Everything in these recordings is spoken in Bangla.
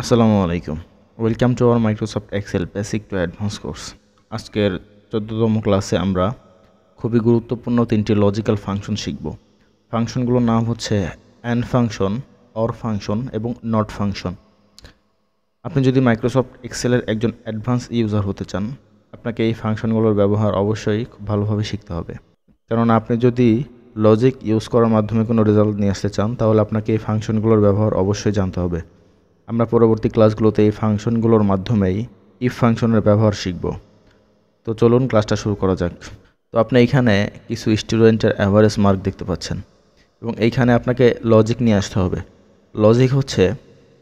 আসসালামু আলাইকুম। Welcome to our Microsoft Excel basic to advance course. আজকের 14তম ক্লাসে আমরা খুবই গুরুত্বপূর্ণ 3টি লজিক্যাল ফাংশন শিখব। ফাংশনগুলোর নাম হচ্ছে অ্যান্ড ফাংশন, অর ফাংশন এবং নট ফাংশন। আপনি যদি মাইক্রোসফট এক্সেলের একজন অ্যাডভান্স ইউজার হতে চান, আপনাকে এই ফাংশনগুলোর ব্যবহার অবশ্যই খুব ভালোভাবে শিখতে হবে। কারণ আপনি যদি লজিক ইউজ করার মাধ্যমে কোনো রেজাল্ট নিয়ে আসতে চান, তাহলে আপনাকে এই ফাংশনগুলোর ব্যবহার অবশ্যই জানতে হবে। আমরা পরবর্তী ক্লাসগুলোতে এই ফাংশনগুলোর মাধ্যমেই ইফ ফাংশনের ব্যবহার শিখব। তো চলুন ক্লাসটা শুরু করা যাক। তো আপনি এইখানে কিছু স্টুডেন্টের অ্যাভারেজ মার্ক দেখতে পাচ্ছেন এবং এইখানে আপনাকে লজিক নিয়ে আসতে হবে। লজিক হচ্ছে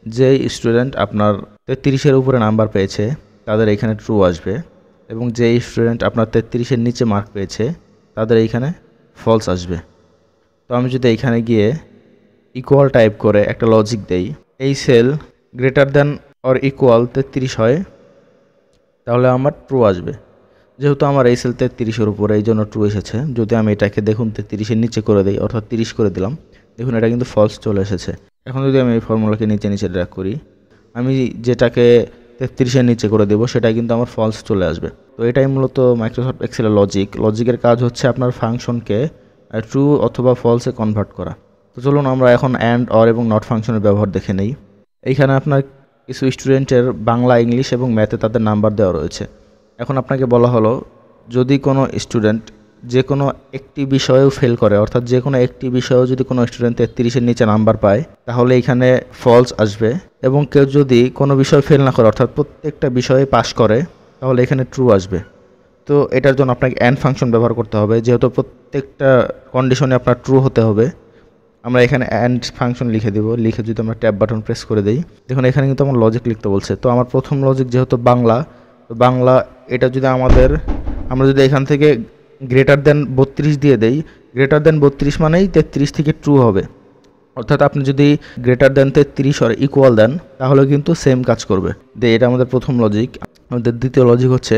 যে স্টুডেন্ট আপনার 33-এর উপরে নাম্বার পেয়েছে তাদের এইখানে ট্রু আসবে, এবং যে স্টুডেন্ট আপনার 33-এর নিচে মার্ক পেয়েছে তাদের এইখানে ফলস আসবে। তো আমি যদি এইখানে গিয়ে ইকুয়াল টাইপ করে একটা লজিক দেই, এই sell greater than or equal 33 হয়, তাহলে আমার ট্রু আসবে। যেহেতু আমার এই সেল 33-এর উপরে, এই জন্য ট্রু এসেছে। যদি আমি এটাকে দেখুন 33-এর নিচে করে দিই, অর্থাৎ 30 করে দিলাম, দেখুন এটা কিন্তু ফলস চলে এসেছে। এখন যদি আমি এই ফর্মুলাকে নিচে নিচে ড্র্যাগ করি, আমি যেটাকে 33-এর নিচে করে দেবো সেটাই কিন্তু আমার ফলস চলে আসবে। তো এটাই মূলত মাইক্রোসফট এক্সেলের লজিকের কাজ হচ্ছে আপনার ফাংশনকে ট্রু অথবা ফলসে কনভার্ট করা। তো চলুন আমরা এখন অ্যান্ড, অর এবং নট ফাংশনের ব্যবহার দেখে নেই। এইখানে আপনার কিছু স্টুডেন্টের বাংলা, ইংলিশ এবং ম্যাথে তাদের নাম্বার দেওয়া রয়েছে। এখন আপনাকে বলা হলো, যদি কোনো স্টুডেন্ট যে কোনো একটি বিষয়েও ফেল করে, অর্থাৎ যে কোনো একটি বিষয়েও যদি কোনো স্টুডেন্ট 33-এর নিচে নাম্বার পায়, তাহলে এখানে ফলস আসবে। এবং কেউ যদি কোনো বিষয় ফেল না করে, অর্থাৎ প্রত্যেকটা বিষয়ে পাস করে, তাহলে এখানে ট্রু আসবে। তো এটার জন্য আপনাকে অ্যান্ড ফাংশন ব্যবহার করতে হবে, যেহেতু প্রত্যেকটা কন্ডিশনে আপনার ট্রু হতে হবে। আমরা এখানে অ্যান্ড ফাংশন লিখে দেব। লিখে যদি আমরা ট্যাব বাটন প্রেস করে দিই, দেখুন এখানে কিন্তু আমার লজিক লিখতে বলছে। তো আমার প্রথম লজিক যেহেতু বাংলা, তো বাংলা এটা যদি আমরা যদি এখান থেকে গ্রেটার দেন 32 দিয়ে দেই, গ্রেটার দেন 32 মানেই 33 থেকে ট্রু হবে। অর্থাৎ আপনি যদি গ্রেটার দেন 33 আর ইকুয়াল দেন, তাহলে কিন্তু সেম কাজ করবে। এটা আমাদের প্রথম লজিক। আমাদের দ্বিতীয় লজিক হচ্ছে,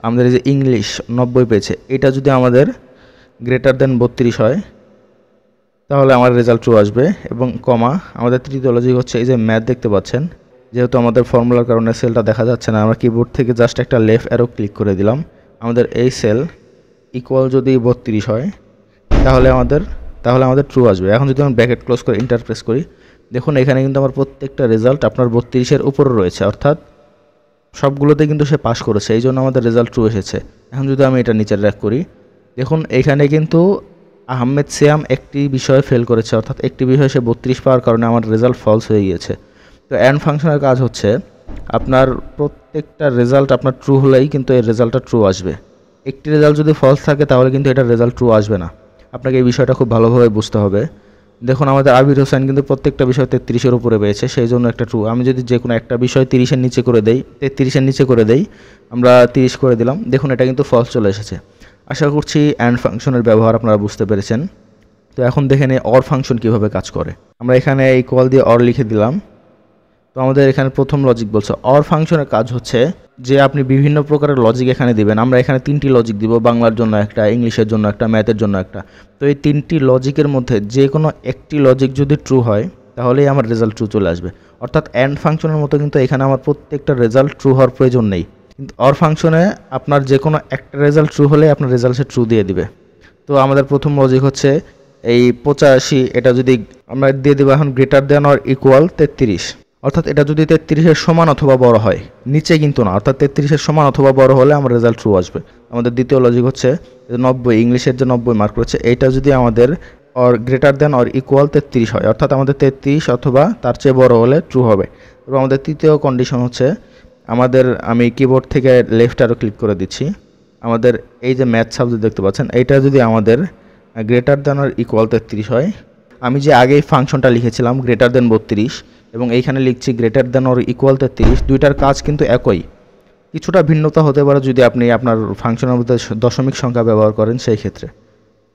আমাদের এই যে ইংলিশ 90 পেয়েছে, এটা যদি আমাদের গ্রেটার দেন 32 হয়, তাহলে আমার রেজাল্ট ট্রু আসবে। এবং কমা, আমাদের তৃতীয় লজিক হচ্ছে, এই যে ম্যাথ দেখতে পাচ্ছেন, যেহেতু আমাদের ফর্মুলার কারণে সেলটা দেখা যাচ্ছে না, আমরা কিবোর্ড থেকে জাস্ট একটা লেফট অ্যারো ক্লিক করে দিলাম। আমাদের এই সেল ইকুয়াল যদি 32 হয়, তাহলে আমাদের ট্রু আসবে। এখন যদি আমি ব্র্যাকেট ক্লোজ করে এন্টার প্রেস করি, দেখুন এখানে কিন্তু আমার প্রত্যেকটা রেজাল্ট আপনার 32-এর উপরে রয়েছে, অর্থাৎ সবগুলোতে কিন্তু সে পাস করেছে, এই জন্য আমাদের রেজাল্ট ট্রু এসেছে। এখন যদি আমি এটা নিচে ড্র্যাগ করি, দেখুন এখানে কিন্তু আহমেদ সিয়াম একটি বিষয়ে ফেল করেছে, অর্থাৎ একটি বিষয়ে সে 32 পাওয়ার কারণে আমার রেজাল্ট ফলস হয়ে গিয়েছে। তো অ্যান্ড ফাংশনের কাজ হচ্ছে, আপনার প্রত্যেকটা রেজাল্ট আপনার ট্রু হলেই কিন্তু এর রেজাল্টটা ট্রু আসবে। একটি রেজাল্ট যদি ফলস থাকে, তাহলে কিন্তু এটার রেজাল্ট ট্রু আসবে না। আপনাকে এই বিষয়টা খুব ভালোভাবে বুঝতে হবে। দেখুন আমাদের আবির হোসেন কিন্তু প্রত্যেকটা বিষয় 33-এর উপরে পেয়েছে, সেই জন্য একটা ট্রু। আমি যদি যে কোনো একটা বিষয় 30-এর নিচে করে দেই, 33-এর নিচে করে দেই, আমরা 30 করে দিলাম, দেখুন এটা কিন্তু ফলস চলে এসেছে। আশা করছি অ্যান্ড ফাংশনের ব্যবহার আপনারা বুঝতে পেরেছেন। তো এখন দেখে নিই অর ফাংশন কীভাবে কাজ করে। আমরা এখানে ইকুয়াল দিয়ে অর লিখে দিলাম। তো আমাদের এখানে প্রথম লজিক বলছে, অর ফাংশনের কাজ হচ্ছে যে আপনি বিভিন্ন প্রকারের লজিক এখানে দিবেন। আমরা এখানে 3টি লজিক দিব, বাংলার জন্য একটা, ইংলিশের জন্য একটা, ম্যাথের জন্য একটা। তো এই 3টি লজিকের মধ্যে যে কোনো একটি লজিক যদি ট্রু হয়, তাহলেই আমার রেজাল্ট ট্রু চলে আসবে। অর্থাৎ অ্যান্ড ফাংশনের মতো কিন্তু এখানে আমার প্রত্যেকটা রেজাল্ট ট্রু হওয়ার প্রয়োজন নেই, কিন্তু অর ফাংশনে আপনার যে কোনো একটা রেজাল্ট ট্রু হলে আপনার রেজাল্ট সে ট্রু দিয়ে দিবে। তো আমাদের প্রথম লজিক হচ্ছে এই 85, এটা যদি আমরা দিয়ে দেবো এখন গ্রেটার দেন অর ইকুয়াল 33, অর্থাৎ এটা যদি 33-এর সমান অথবা বড় হয়, নিচে কিন্তু না, অর্থাৎ 33-এর সমান অথবা বড় হলে আমার রেজাল্ট ট্রু আসবে। আমাদের দ্বিতীয় লজিক হচ্ছে 90, ইংলিশের যে 90 মার্ক রয়েছে, এইটা যদি আমাদের or greater than or equal 33 হয়, অর্থাৎ আমাদের 33 অথবা তার চেয়ে বড় হলে ট্রু হবে। এবং আমাদের তৃতীয় কন্ডিশন হচ্ছে, আমি কিবোর্ড থেকে লেফট অ্যারো ক্লিক করে দিচ্ছি, আমাদের এই যে ম্যাথ সাবজেক্ট দেখতে পাচ্ছেন, এইটা যদি আমাদের গ্রেটার দেন অর ইকুয়াল 33 হয়, আমি যে আগেই ফাংশনটা লিখেছিলাম গ্রেটার দেন 32 এবং এইখানে লিখছি গ্রেটার দেন অর ইকুয়াল 33, দুইটার কাজ কিন্তু একই। কিছুটা ভিন্নতা হতে পারে যদি আপনি আপনার ফাংশনের মধ্যে দশমিক সংখ্যা ব্যবহার করেন সেই ক্ষেত্রে।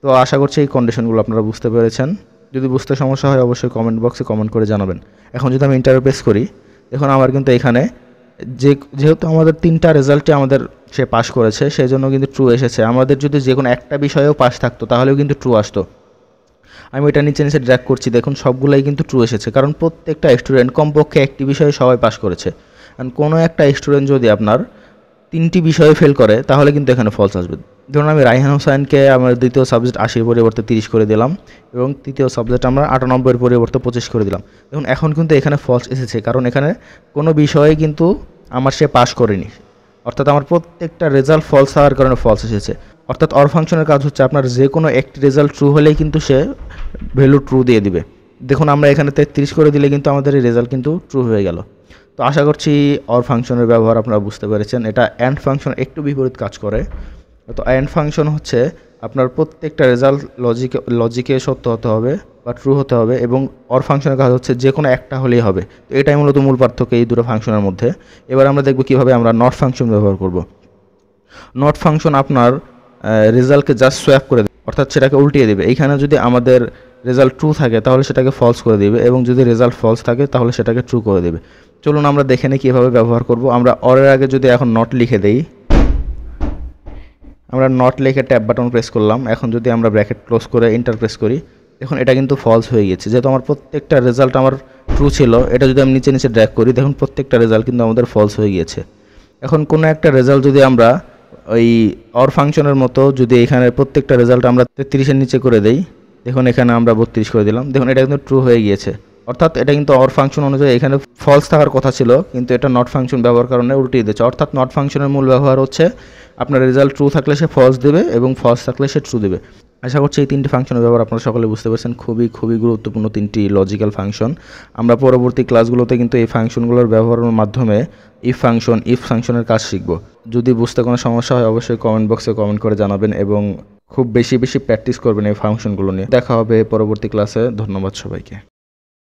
তো আশা করছি এই কন্ডিশনগুলো আপনারা বুঝতে পেরেছেন। যদি বুঝতে সমস্যা হয়, অবশ্যই কমেন্ট বক্সে কমেন্ট করে জানাবেন। এখন যদি আমি ইন্টারভিউ প্রেস করি, দেখুন আমার কিন্তু এখানে যেহেতু আমাদের 3টা রেজাল্টে সে পাস করেছে, সেই জন্য কিন্তু ট্রু এসেছে। আমাদের যদি যে কোনো একটা বিষয়েও পাস থাকতো, তাহলেও কিন্তু ট্রু আসতো। আমি এটা নিচে নিচে ড্র্যাগ করছি, দেখুন সবগুলাই কিন্তু ট্রু এসেছে, কারণ প্রত্যেকটা স্টুডেন্ট কমপক্ষে একটি বিষয়ে সবাই পাস করেছে। কারণ কোনো একটা স্টুডেন্ট যদি আপনার 3টি বিষয়ে ফেল করে তাহলে কিন্তু এখানে ফলস আসবে। ধরুন আমি রায়হান হোসেনকে আমার দ্বিতীয় সাবজেক্ট 80 পরিবর্তে 30 করে দিলাম এবং তৃতীয় সাবজেক্ট আমরা 98 পরিবর্তে 25 করে দিলাম। দেখুন এখন কিন্তু এখানে ফলস এসেছে, কারণ এখানে কোনো বিষয়ে কিন্তু আমার সে পাস করেনি, অর্থাৎ আমার প্রত্যেকটা রেজাল্ট ফলস হওয়ার কারণে ফলস এসেছে। অর্থাৎ অর ফাংশনের কাজ হচ্ছে আপনার যে কোনো একটি রেজাল্ট ট্রু হলেই কিন্তু সে ভ্যালু ট্রু দিয়ে দিবে। দেখুন আমরা এখানে 33 করে দিলে কিন্তু আমাদের এই রেজাল্ট কিন্তু ট্রু হয়ে গেল। তো আশা করছি অর ফাংশনের ব্যবহার আপনারা বুঝতে পেরেছেন। এটা অ্যান্ড ফাংশন একটু বিপরীত কাজ করে। তো অ্যান্ড ফাংশন হচ্ছে আপনার প্রত্যেকটা রেজাল্ট লজিকে সত্য হতে হবে বা ট্রু হতে হবে, এবং অর ফাংশনের কাজ হচ্ছে যে কোনো একটা হলেই হবে। তো এটাই মূলত মূল পার্থক্য এই দুটো ফাংশনের মধ্যে। এবার আমরা দেখব কীভাবে আমরা নট ফাংশন ব্যবহার করব। নট ফাংশন আপনার রেজাল্টকে জাস্ট সোয়াপ করে দেবে, অর্থাৎ সেটাকে উল্টিয়ে দেবে। এইখানে যদি আমাদের রেজাল্ট ট্রু থাকে তাহলে সেটাকে ফলস করে দেবে, এবং যদি রেজাল্ট ফলস থাকে তাহলে সেটাকে ট্রু করে দেবে। চলুন আমরা দেখে নিই কীভাবে ব্যবহার করব। আমরা অরের আগে যদি এখন নট লিখে দেই, আমরা নট লিখে ট্যাব বাটন প্রেস করলাম। এখন যদি আমরা ব্র্যাকেট ক্লোজ করে এন্টার প্রেস করি, দেখুন এটা কিন্তু ফলস হয়ে গেছে। যেহেতু আমার প্রত্যেকটা রেজাল্ট আমার ট্রু ছিল, এটা যদি আমি নিচে নিচে ড্র্যাগ করি, দেখুন প্রত্যেকটা রেজাল্ট কিন্তু আমাদের ফলস হয়ে গিয়েছে। এখন কোনো একটা রেজাল্ট যদি আমরা ওই অর ফাংশনের মতো যদি এখানে প্রত্যেকটা রেজাল্ট আমরা 33-এর নিচে করে দেই, দেখুন এখানে আমরা 32 করে দিলাম, দেখুন এটা কিন্তু ট্রু হয়ে গিয়েছে। অর্থাৎ এটা কিন্তু অর ফাংশন অনুযায়ী এখানে ফলস থাকার কথা ছিল, কিন্তু এটা নট ফাংশন ব্যবহার কারণে উল্টিয়ে দিচ্ছে। অর্থাৎ নট ফাংশনের মূল ব্যবহার হচ্ছে আপনার রেজাল্ট ট্রু থাকলে সে ফলস দেবে এবং ফলস থাকলে সে ট্রু দেবে। আশা করছি এই 3টি ফাংশনের ব্যবহার আপনারা সকলে বুঝতে পারছেন। খুবই গুরুত্বপূর্ণ 3টি লজিক্যাল ফাংশন। আমরা পরবর্তী ক্লাসগুলোতে কিন্তু এই ফাংশনগুলোর ব্যবহারের মাধ্যমে ইফ ফাংশনের কাজ শিখব। যদি বুঝতে কোনো সমস্যা হয় অবশ্যই কমেন্ট বক্সে কমেন্ট করে জানাবেন, এবং খুব বেশি প্র্যাকটিস করবেন এই ফাংশনগুলো নিয়ে। দেখা হবে পরবর্তী ক্লাসে। ধন্যবাদ সবাইকে।